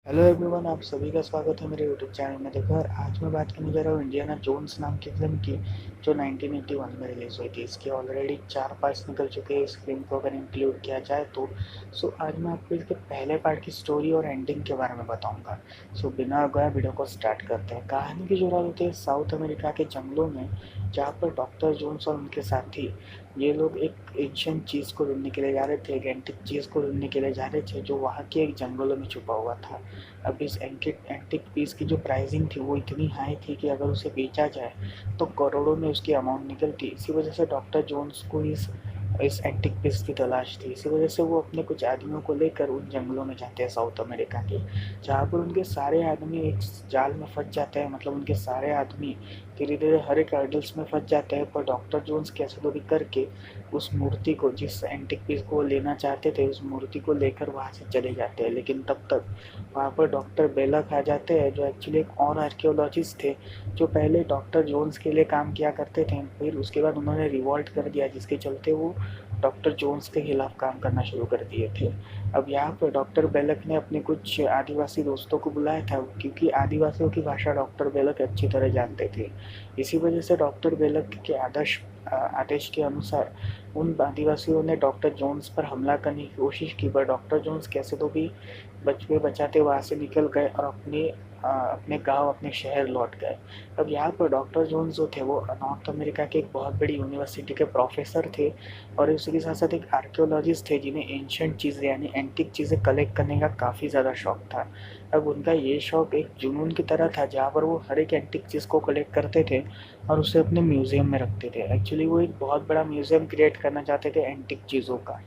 Hello everyone, आप सभी का स्वागत है मेरे यूट्यूब चैनल में। देखो यार, आज मैं बात करने जा रहा हूँ इंडियाना जोन्स नाम की फिल्म की, जो 1981 में रिलीज हुई थी। इसके ऑलरेडी 4 पार्ट्स निकल चुके हैं इस फिल्म को अगर इंक्लूड किया जाए तो। आज मैं आपको इसके पहले पार्ट की स्टोरी और एंडिंग के बारे में बताऊंगा। बिना गए वीडियो को स्टार्ट करते हैं। कहानी की शुरुआत होती है साउथ अमेरिका के जंगलों में, जहाँ पर डॉक्टर जोन्स और उनके साथी ये लोग एक एंशिएंट चीज़ को ढूंढने के लिए जा रहे थे, एक एंटिक चीज़ को ढूंढने के लिए जा रहे थे जो वहाँ के एक जंगलों में छुपा हुआ था। अब इस एंटिक पीस की जो प्राइसिंग थी वो इतनी हाई थी कि अगर उसे बेचा जाए तो करोड़ों में उसकी अमाउंट निकलती। इसी वजह से डॉक्टर जोन्स को इस एंटिक पीस की तलाश थी। इसी वजह से वो अपने कुछ आदमियों को लेकर उन जंगलों में जाते हैं साउथ अमेरिका के, जहाँ पर उनके सारे आदमी एक जाल में फंस जाते हैं। मतलब उनके सारे आदमी धीरे धीरे हर एक हर्डल्स में फंस जाते हैं। पर डॉक्टर जोन्स कैसे तो भी करके उस मूर्ति को, जिस एंटिक पीस को वो लेना चाहते थे, उस मूर्ति को लेकर वहाँ से चले जाते हैं। लेकिन तब तक वहाँ पर डॉक्टर बेलक आ जाते हैं, जो एक्चुअली एक और आर्कियोलॉजिस्ट थे, जो पहले डॉक्टर जोन्स के लिए काम किया करते थे। फिर उसके बाद उन्होंने रिवॉल्ट कर दिया, जिसके चलते वो डॉक्टर जोन्स के खिलाफ काम करना शुरू कर दिए थे। अब यहाँ पर डॉक्टर बेलक ने अपने कुछ आदिवासी दोस्तों को बुलाया था, क्योंकि आदिवासियों की भाषा डॉक्टर बेलक अच्छी तरह जानते थे। इसी वजह से डॉक्टर बेलक के आदेश के अनुसार उन आदिवासियों ने डॉक्टर जोन्स पर हमला करने की कोशिश की, पर डॉक्टर जोन्स कैसे तो भी बचते बचाते वहाँ से निकल गए और अपने गांव, अपने शहर लौट गए। अब यहाँ पर डॉक्टर जोन्स जो थे वो नॉर्थ अमेरिका के एक बहुत बड़ी यूनिवर्सिटी के प्रोफेसर थे, और उसी के साथ साथ एक आर्कियोलॉजिस्ट थे, जिन्हें एंशिएंट चीज़ें यानी एंटिक चीज़ें कलेक्ट करने का काफ़ी ज़्यादा शौक था। अब उनका ये शौक एक जुनून की तरह था, जहाँ पर वो हर एक एंटिक चीज़ को कलेक्ट करते थे और उसे अपने म्यूज़ियम में रखते थे। एक्चुअली वो एक बहुत बड़ा म्यूज़ियम क्रिएट करना चाहते थे एंटिक चीज़ों का।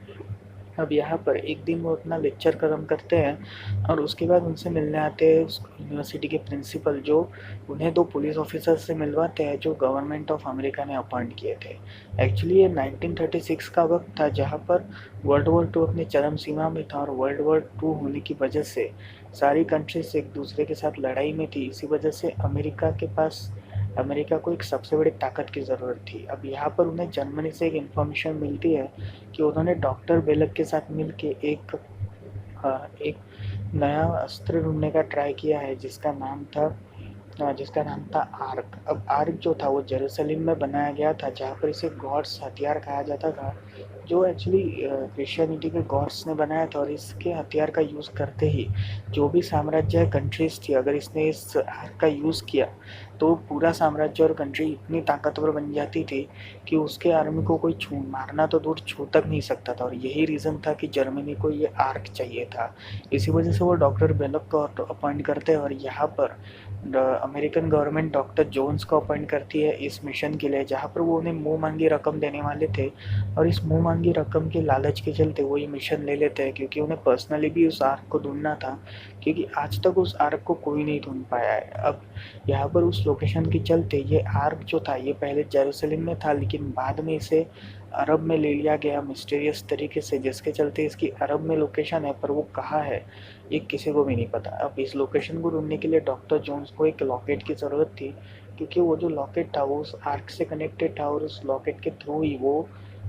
अब यहाँ पर एक दिन वो अपना लेक्चर खत्म करते हैं और उसके बाद उनसे मिलने आते हैं उस यूनिवर्सिटी के प्रिंसिपल, जो उन्हें 2 पुलिस ऑफिसर से मिलवाते हैं जो गवर्नमेंट ऑफ अमेरिका ने अपॉइंट किए थे। एक्चुअली ये 1936 का वक्त था, जहाँ पर वर्ल्ड वॉर 2 अपनी चरम सीमा में था, और वर्ल्ड वॉर 2 होने की वजह से सारी कंट्रीज एक दूसरे के साथ लड़ाई में थी। इसी वजह से अमेरिका को एक सबसे बड़ी ताकत की ज़रूरत थी। अब यहाँ पर उन्हें जर्मनी से एक इन्फॉर्मेशन मिलती है कि उन्होंने डॉक्टर बेलक के साथ मिलके एक नया अस्त्र ढूंढने का ट्राई किया है, जिसका नाम था आर्क। अब आर्क जो था वो जेरूसलम में बनाया गया था, जहाँ पर इसे गॉड्स हथियार कहा जाता था, जो एक्चुअली क्रिश्चियनिटी के गॉड्स ने बनाया था। और इसके हथियार का यूज़ करते ही जो भी साम्राज्य कंट्रीज थी, अगर इसने इस आर्क का यूज़ किया तो पूरा साम्राज्य और कंट्री इतनी ताकतवर बन जाती थी कि उसके आर्मी को कोई छू मारना तो दूर छू तक नहीं सकता था। और यही रीज़न था कि जर्मनी को ये आर्क चाहिए था। इसी वजह से वो डॉक्टर बेलक को अपॉइंट करते हैं, और यहाँ पर अमेरिकन गवर्नमेंट डॉक्टर जोन्स को अपॉइंट करती है इस मिशन के लिए, जहाँ पर वो उन्हें मुंह मांगी रकम देने वाले थे। और इस मुंह मांगी रकम के लालच के चलते वो ये मिशन ले लेते हैं, क्योंकि उन्हें पर्सनली भी उस आर्क को ढूंढना था, क्योंकि आज तक उस आर्क को कोई नहीं ढूंढ पाया है। अब यहाँ पर उस लोकेशन के चलते ये आर्क जो था ये पहले जेरूसलम में था, लेकिन बाद में इसे अरब में ले लिया गया मिस्टीरियस तरीके से, जिसके चलते इसकी अरब में लोकेशन है, पर वो कहाँ है ये किसी को भी नहीं पता। अब इस लोकेशन को ढूंढने के लिए डॉक्टर जोन्स को एक लॉकेट की ज़रूरत थी, क्योंकि वो जो लॉकेट था वो उस आर्क से कनेक्टेड था, और उस लॉकेट के थ्रू ही वो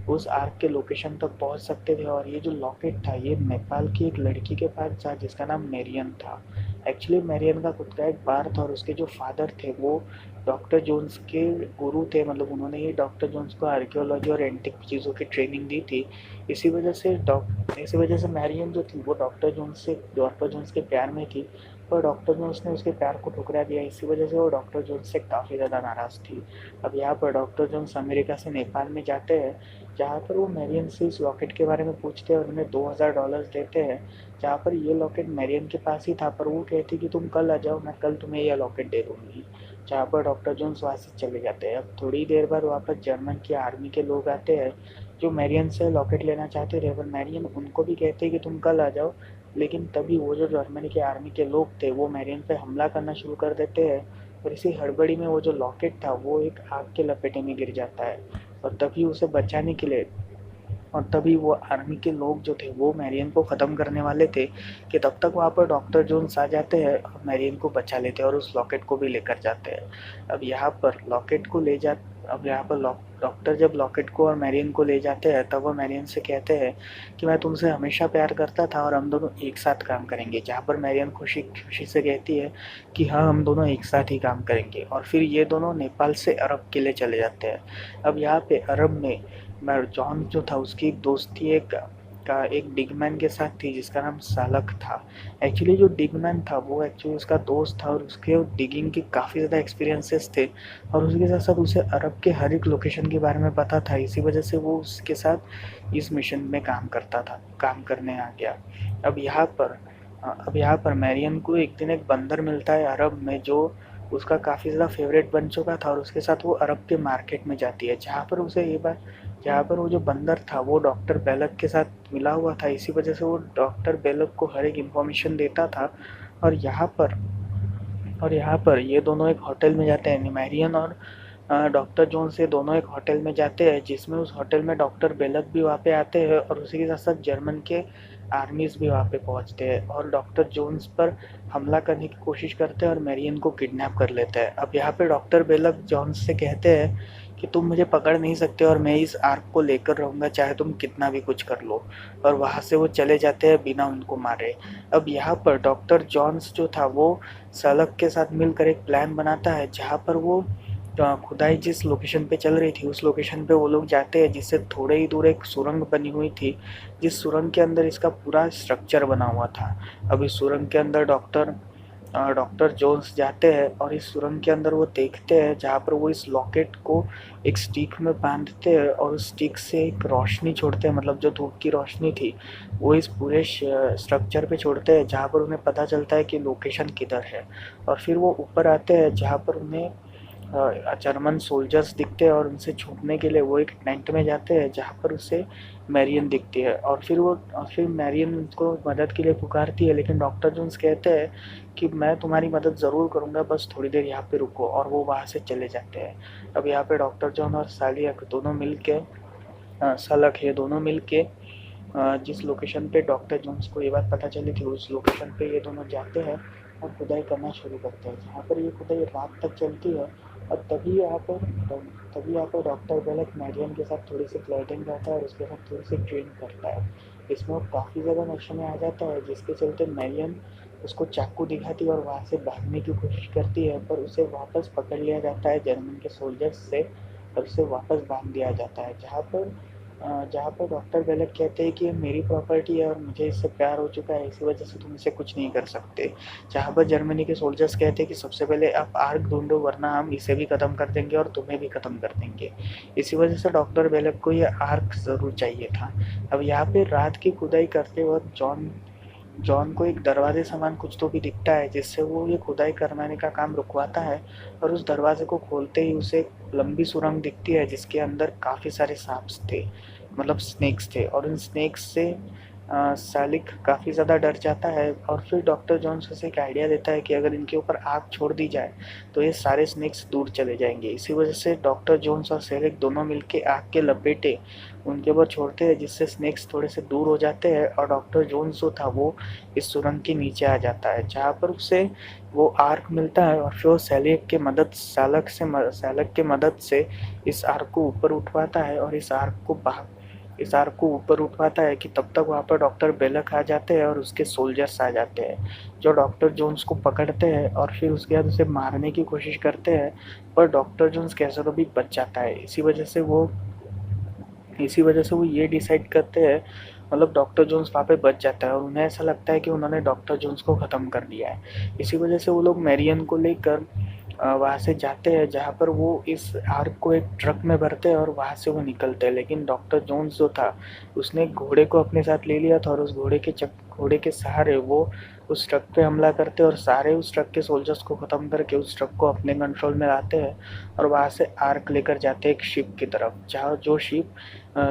उस आर्क के लोकेशन तक पहुंच सकते थे। और ये जो लॉकेट था ये नेपाल की एक लड़की के पास था, जिसका नाम मेरियन था। एक्चुअली मेरियन का खुद का एक बार था, और उसके जो फादर थे वो डॉक्टर जोन्स के गुरु थे। मतलब उन्होंने ही डॉक्टर जोन्स को आर्कियोलॉजी और एंटिक चीज़ों की ट्रेनिंग दी थी। इसी वजह से मैरियन जो थी वो डॉक्टर जोन्स के प्यार में थी, पर डॉक्टर जोन्स ने उसके प्यार को ठुकरा दिया। इसी वजह से वो डॉक्टर जोन्स से काफ़ी ज़्यादा नाराज़ थी। अब यहाँ पर डॉक्टर जोन्स अमेरिका से नेपाल में जाते हैं, जहाँ पर वो मैरियन से इस लॉकेट के बारे में पूछते हैं और उन्हें $2000 देते हैं। जहाँ पर ये लॉकेट मैरियन के पास ही था, पर वो कहती कि तुम कल आ जाओ, मैं कल तुम्हें यह लॉकेट दे दूँगी। जहाँ पर डॉक्टर जोन्स वहाँ से चले जाते हैं। अब थोड़ी देर बाद वापस जर्मन की आर्मी के लोग आते हैं, जो मैरियन से लॉकेट लेना चाहते थे, पर मैरियन उनको भी कहते हैं कि तुम कल आ जाओ। लेकिन तभी वो जो जर्मनी के आर्मी के लोग थे वो मैरियन पे हमला करना शुरू कर देते हैं, और इसी हड़बड़ी में वो जो लॉकेट था वो एक आग के लपेटे में गिर जाता है। और तभी उसे बचाने के लिए और तभी वो आर्मी के लोग जो थे वो मैरियन को ख़त्म करने वाले थे, कि तब तक वहाँ पर डॉक्टर जोन्स आ जाते हैं और मैरियन को बचा लेते हैं और उस लॉकेट को भी लेकर जाते हैं। अब यहाँ पर अब यहाँ पर डॉक्टर जब लॉकेट को और मैरियन को ले जाते हैं तब वो मैरियन से कहते हैं कि मैं तुमसे हमेशा प्यार करता था और हम दोनों एक साथ काम करेंगे। जहाँ पर मैरियन खुशी खुशी से कहती है कि हाँ, हम दोनों एक साथ ही काम करेंगे। और फिर ये दोनों नेपाल से अरब के लिए चले जाते हैं। अब यहाँ पे अरब में जॉन जो था उसकी एक दोस्त थी, एक डिगमैन के साथ थी जिसका नाम सालक था। एक्चुअली जो डिगमैन था वो एक्चुअली उसका दोस्त था और उसके डिगिंग के काफ़ी ज़्यादा एक्सपीरियंसेस थे और उसके साथ साथ उसे अरब के हर एक लोकेशन के बारे में पता था। इसी वजह से वो उसके साथ इस मिशन में काम करने आ गया। अब यहाँ पर मैरियन को एक दिन एक बंदर मिलता है अरब में जो उसका काफ़ी ज़्यादा फेवरेट बन चुका था और उसके साथ वो अरब के मार्केट में जाती है, जहाँ पर वो जो बंदर था वो डॉक्टर बेलक के साथ मिला हुआ था। इसी वजह से वो डॉक्टर बेलक को हर एक इन्फॉर्मेशन देता था। और यहाँ पर ये दोनों एक होटल में जाते हैं, मैरियन और डॉक्टर जोन्स ये दोनों एक होटल में जाते हैं, जिसमें उस होटल में डॉक्टर बेलक भी वहाँ पे आते हैं और उसी के साथ साथ जर्मन के आर्मीज भी वहाँ पे पहुँचते हैं और डॉक्टर जोन्स पर हमला करने की कोशिश करते हैं और मैरियन को किडनैप कर लेते हैं। अब यहाँ पे डॉक्टर बेलक जोन्स से कहते हैं कि तुम मुझे पकड़ नहीं सकते और मैं इस आर्क को लेकर रहूँगा, चाहे तुम कितना भी कुछ कर लो। और वहाँ से वो चले जाते हैं बिना उनको मारे। अब यहाँ पर डॉक्टर जॉन्स जो था वो सलक के साथ मिलकर एक प्लान बनाता है, जहाँ पर वो खुदाई जिस लोकेशन पे चल रही थी उस लोकेशन पे वो लोग जाते हैं, जिससे थोड़े ही दूर एक सुरंग बनी हुई थी, जिस सुरंग के अंदर इसका पूरा स्ट्रक्चर बना हुआ था। अब इस सुरंग के अंदर डॉक्टर जोन्स जाते हैं और इस सुरंग के अंदर वो देखते हैं, जहाँ पर वो इस लॉकेट को एक स्टिक में बांधते हैं और उस स्टिक से एक रोशनी छोड़ते हैं, मतलब जो धूप की रोशनी थी वो इस पूरे स्ट्रक्चर पे छोड़ते हैं, जहाँ पर उन्हें पता चलता है कि लोकेशन किधर है। और फिर वो ऊपर आते हैं जहाँ पर उन्हें जर्मन सोल्जर्स दिखते हैं और उनसे छुपने के लिए वो एक टेंट में जाते हैं, जहाँ पर उसे मैरियन दिखती है। और फिर मैरियन उनको मदद के लिए पुकारती है, लेकिन डॉक्टर जोन्स कहते हैं कि मैं तुम्हारी मदद ज़रूर करूँगा, बस थोड़ी देर यहाँ पे रुको, और वो वहाँ से चले जाते हैं। अब यहाँ पे डॉक्टर जॉन और सालियक दोनों मिल के सलक ये दोनों मिल के जिस लोकेशन पे डॉक्टर जोन्स को ये बात पता चली थी उस लोकेशन पे ये दोनों जाते हैं और खुदाई करना शुरू करते हैं, जहाँ पर ये खुदाई रात तक चलती है। और तभी यहाँ पर डॉक्टर बेलक मैरियन के साथ थोड़ी सी फ्लर्टिंग करता है और उसके साथ थोड़ी सी ड्रिंक करता है। इसमें वो काफ़ी ज़्यादा नशे में आ जाता है, जिसके चलते मैरियन उसको चाकू दिखाती है और वहाँ से भागने की कोशिश करती है, पर उसे वापस पकड़ लिया जाता है जर्मन के सोल्जर्स से और उसे वापस बांध दिया जाता है। जहाँ पर डॉक्टर बेलक कहते हैं कि ये मेरी प्रॉपर्टी है और मुझे इससे प्यार हो चुका है, इसी वजह से तुम इसे कुछ नहीं कर सकते। जहाँ पर जर्मनी के सोल्जर्स कहते हैं कि सबसे पहले आप आर्क ढूंढो, वरना हम इसे भी ख़त्म कर देंगे और तुम्हें भी ख़त्म कर देंगे। इसी वजह से डॉक्टर बेलक को ये आर्क ज़रूर चाहिए था। अब यहाँ पे रात की खुदाई करते वक्त जॉन को एक दरवाजे समान कुछ तो भी दिखता है, जिससे वो ये खुदाई करवाने का काम रुकवाता है। और उस दरवाजे को खोलते ही उसे एक लंबी सुरंग दिखती है जिसके अंदर काफ़ी सारे सांप थे, मतलब स्नेक्स थे। और इन स्नेक्स से सालिक काफ़ी ज़्यादा डर जाता है और फिर डॉक्टर जॉन्स उसे एक आइडिया देता है कि अगर इनके ऊपर आग छोड़ दी जाए तो ये सारे स्नेक्स दूर चले जाएंगे। इसी वजह से डॉक्टर जॉन्स और सालिक दोनों मिलके आग के लपेटे उनके ऊपर छोड़ते हैं, जिससे स्नेक्स थोड़े से दूर हो जाते हैं और डॉक्टर जोन्स जो था वो इस सुरंग के नीचे आ जाता है, जहाँ पर उसे वो आर्क मिलता है। और फिर वो सैलक के मदद से इस आर्क को ऊपर उठवाता है और इस आर्क को ऊपर उठवाता है कि तब तक वहाँ पर डॉक्टर बेलक आ जाते हैं और उसके सोल्जर्स आ जाते हैं, जो डॉक्टर जोन्स को पकड़ते हैं और फिर उसके बाद उसे मारने की कोशिश करते हैं। पर डॉक्टर जोन्स कैसे तो भी बच जाता है। इसी वजह से वो ये डिसाइड करते हैं, मतलब डॉक्टर जोन्स वहाँ पे बच जाता है और उन्हें ऐसा लगता है कि उन्होंने डॉक्टर जोन्स को ख़त्म कर दिया है। इसी वजह से वो लोग मैरियन को लेकर वहाँ से जाते हैं, जहाँ पर वो इस आर्क को एक ट्रक में भरते हैं और वहाँ से वो निकलते हैं। लेकिन डॉक्टर जोन्स जो था उसने घोड़े को अपने साथ ले लिया था और उस घोड़े के सहारे वो उस ट्रक पे हमला करते हैं और सारे उस ट्रक के सोल्जर्स को ख़त्म करके उस ट्रक को अपने कंट्रोल में लाते हैं और वहाँ से आर्क लेकर जाते हैं एक शिप की तरफ, जहाँ जो शिप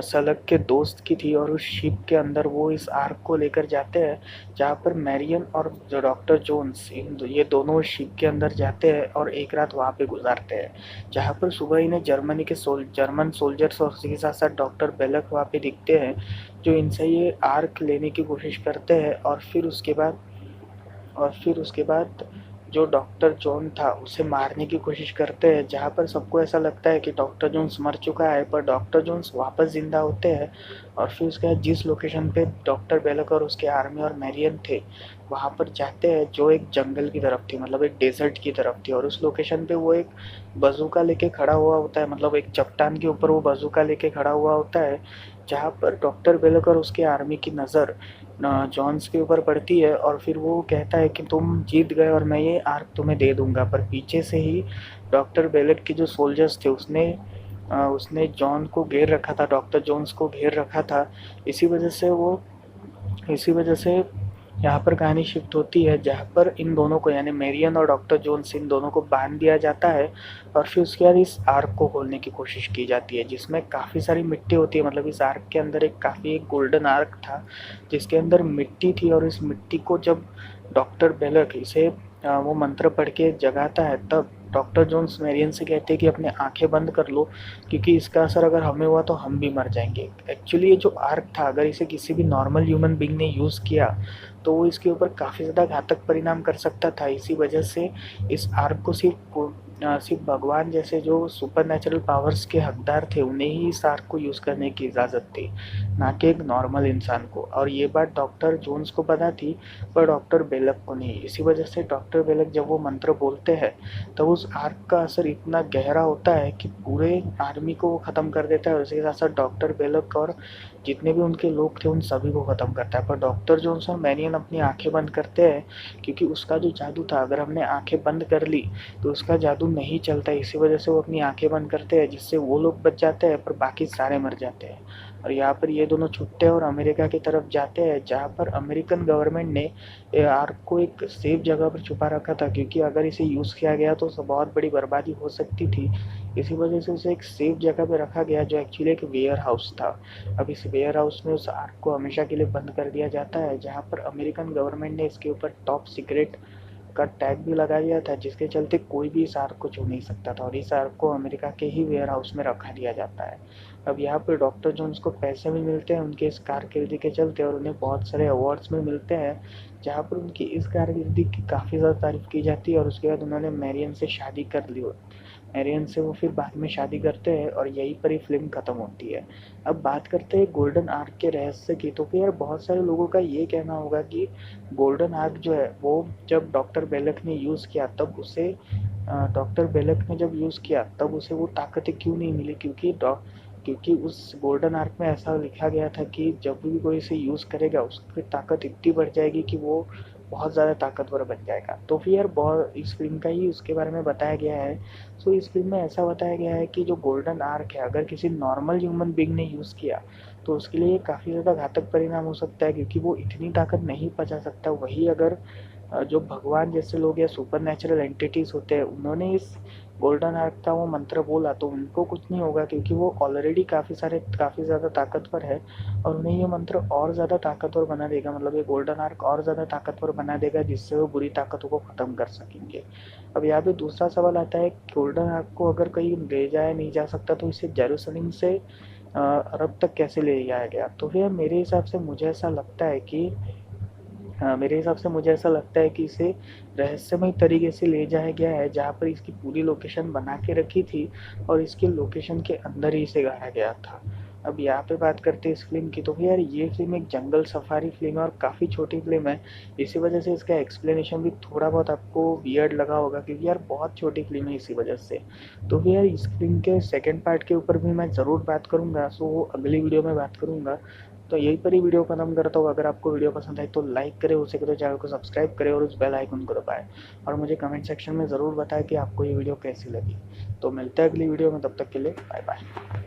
सलग के दोस्त की थी। और उस शिप के अंदर वो इस आर्क को लेकर जाते हैं, जहाँ पर मैरियन और जो डॉक्टर जोन्स ये दोनों शिप के अंदर जाते हैं और एक रात वहाँ पे गुजारते हैं, जहाँ पर सुबह इन्हें जर्मन सोल्जर्स और उसी के साथ साथ डॉक्टर बेलक वहाँ पे दिखते हैं, जो इनसे ये आर्क लेने की कोशिश करते हैं। और फिर उसके बाद जो डॉक्टर जॉन था उसे मारने की कोशिश करते हैं, जहाँ पर सबको ऐसा लगता है कि डॉक्टर जोन्स मर चुका है, पर डॉक्टर जोन्स वापस ज़िंदा होते हैं। और फिर उसके बाद जिस लोकेशन पे डॉक्टर बेलक और उसके आर्मी और मैरियन थे, वहाँ पर जाते हैं, जो एक जंगल की तरफ थी, मतलब एक डेजर्ट की तरफ थी। और उस लोकेशन पे वो एक बंदूक लेके खड़ा हुआ होता है, मतलब एक चट्टान के ऊपर वो बंदूक लेके खड़ा हुआ होता है, जहाँ पर डॉक्टर बेलक और उसके आर्मी की नज़र जॉन्स के ऊपर पड़ती है। और फिर वो कहता है कि तुम जीत गए और मैं ये आर्क तुम्हें दे दूंगा। पर पीछे से ही डॉक्टर बेलेट के जो सोल्जर्स थे, उसने जॉन को घेर रखा था, डॉक्टर जोन्स को घेर रखा था। इसी वजह से वो इसी वजह से यहाँ पर कहानी शिफ्ट होती है, जहाँ पर इन दोनों को, यानी मेरियन और डॉक्टर जोन्स, इन दोनों को बांध दिया जाता है। और फिर उसके बाद इस आर्क को खोलने की कोशिश की जाती है, जिसमें काफ़ी सारी मिट्टी होती है। मतलब इस आर्क के अंदर एक गोल्डन आर्क था, जिसके अंदर मिट्टी थी। और इस मिट्टी को जब डॉक्टर बेलक इसे वो मंत्र पढ़ के जगाता है, तब डॉक्टर जोन्स मेरियन से कहते हैं कि अपने आंखें बंद कर लो, क्योंकि इसका असर अगर हमें हुआ तो हम भी मर जाएंगे। एक्चुअली ये जो आर्क था, अगर इसे किसी भी नॉर्मल ह्यूमन बीइंग ने यूज़ किया तो वो इसके ऊपर काफ़ी ज़्यादा घातक परिणाम कर सकता था। इसी वजह से इस आर्क को सिर्फ भगवान जैसे जो सुपर नेचुरल पावर्स के हकदार थे, उन्हें ही इस आर्क को यूज़ करने की इजाज़त थी, ना कि एक नॉर्मल इंसान को। और ये बात डॉक्टर जोन्स को पता थी, पर डॉक्टर बेलक को नहीं। इसी वजह से डॉक्टर बेलक जब वो मंत्र बोलते हैं, तब उस आर्क का असर इतना गहरा होता है कि पूरे आर्मी को वो ख़त्म कर देता है। और उसके साथ साथ डॉक्टर बेलक और जितने भी उनके लोग थे, उन सभी को ख़त्म करता है। पर डॉक्टर जोन्स और मैनियन अपनी आंखें बंद करते हैं, क्योंकि उसका जो जादू था, अगर हमने आंखें बंद कर ली तो उसका जादू नहीं चलता। इसी वजह से वो अपनी आंखें बंद करते हैं, जिससे वो लोग बच जाते हैं, पर बाकी सारे मर जाते हैं। और यहाँ पर ये दोनों छुट्टे और अमेरिका की तरफ जाते हैं, जहाँ पर अमेरिकन गवर्नमेंट ने आर्क को एक सेफ जगह पर छुपा रखा था, क्योंकि अगर इसे यूज़ किया गया तो बहुत बड़ी बर्बादी हो सकती थी। इसी वजह से उसे एक सेफ जगह पर रखा गया, जो एक्चुअली एक वेयर हाउस था। अब इस वेयर हाउस में उस आर्क को हमेशा के लिए बंद कर दिया जाता है, जहाँ पर अमेरिकन गवर्नमेंट ने इसके ऊपर टॉप सीक्रेट का टैग भी लगा दिया था, जिसके चलते कोई भी इस आर्क को छू नहीं सकता था। और इस आर्क को अमेरिका के ही वेयर हाउस में रखा दिया जाता है। अब यहाँ पर डॉक्टर जोन्स को पैसे भी मिलते हैं उनके इस कारकिर्दी के चलते, और उन्हें बहुत सारे अवार्ड्स भी मिलते हैं, जहाँ पर उनकी इस कारकिर्दी की काफ़ी ज़्यादा तारीफ की जाती है। और उसके बाद उन्होंने मैरियन से शादी कर ली। एरियन से वो फिर बाद में शादी करते हैं, और यहीं पर ही फिल्म ख़त्म होती है। अब बात करते हैं गोल्डन आर्क के रहस्य की, तो फिर यार बहुत सारे लोगों का ये कहना होगा कि गोल्डन आर्क जो है, वो जब डॉक्टर बेलक ने यूज़ किया तब उसे वो ताकतें क्यों नहीं मिली, क्योंकि उस गोल्डन आर्क में ऐसा लिखा गया था कि जब भी कोई इसे यूज़ करेगा, उसकी ताकत इतनी बढ़ जाएगी कि वो बहुत ज़्यादा ताकतवर बन जाएगा। तो फिर यार बहुत इस फिल्म का ही उसके बारे में बताया गया है। सो इस फिल्म में ऐसा बताया गया है कि जो गोल्डन आर्क है, अगर किसी नॉर्मल ह्यूमन बीइंग ने यूज़ किया तो उसके लिए काफ़ी ज़्यादा घातक परिणाम हो सकता है, क्योंकि वो इतनी ताकत नहीं पचा सकता। वही अगर जो भगवान जैसे लोग या सुपर नेचुरल एंटिटीज़ होते हैं, उन्होंने इस गोल्डन आर्क का वो मंत्र बोला, तो उनको कुछ नहीं होगा, क्योंकि वो ऑलरेडी काफ़ी ज़्यादा ताकतवर है। और उन्हें ये मंत्र और ज़्यादा ताकतवर बना देगा, मतलब ये गोल्डन आर्क और ज़्यादा ताकतवर बना देगा, जिससे वो बुरी ताकतों को ख़त्म कर सकेंगे। अब यहाँ पे दूसरा सवाल आता है, गोल्डन आर्क को अगर कहीं ले जाया नहीं जा सकता, तो इसे जेरूसलम से अरब तक कैसे ले जाया गया? तो फिर मेरे हिसाब से मुझे ऐसा लगता है कि इसे रहस्यमय तरीके से ले जाया गया है, जहाँ पर इसकी पूरी लोकेशन बना के रखी थी, और इसके लोकेशन के अंदर ही इसे गाया गया था। अब यहाँ पे बात करते हैं इस फिल्म की, तो फिर यार ये फिल्म एक जंगल सफारी फिल्म है और काफ़ी छोटी फिल्म है। इसी वजह से इसका एक्सप्लेनेशन भी थोड़ा बहुत आपको वियर्ड लगा होगा, क्योंकि यार बहुत छोटी फिल्म है इसी वजह से। तो फिर यार इस फिल्म के सेकंड पार्ट के ऊपर भी मैं ज़रूर बात करूँगा, सो वो अगली वीडियो में बात करूँगा। तो यहीं पर ही वीडियो खत्म करता हूँ। अगर आपको वीडियो पसंद आए तो लाइक करें, हो सके तो चैनल को सब्सक्राइब करें और उस बेल आइकन को दबाएं, और मुझे कमेंट सेक्शन में ज़रूर बताएं कि आपको ये वीडियो कैसी लगी। तो मिलते हैं अगली वीडियो में, तब तक के लिए बाय बाय।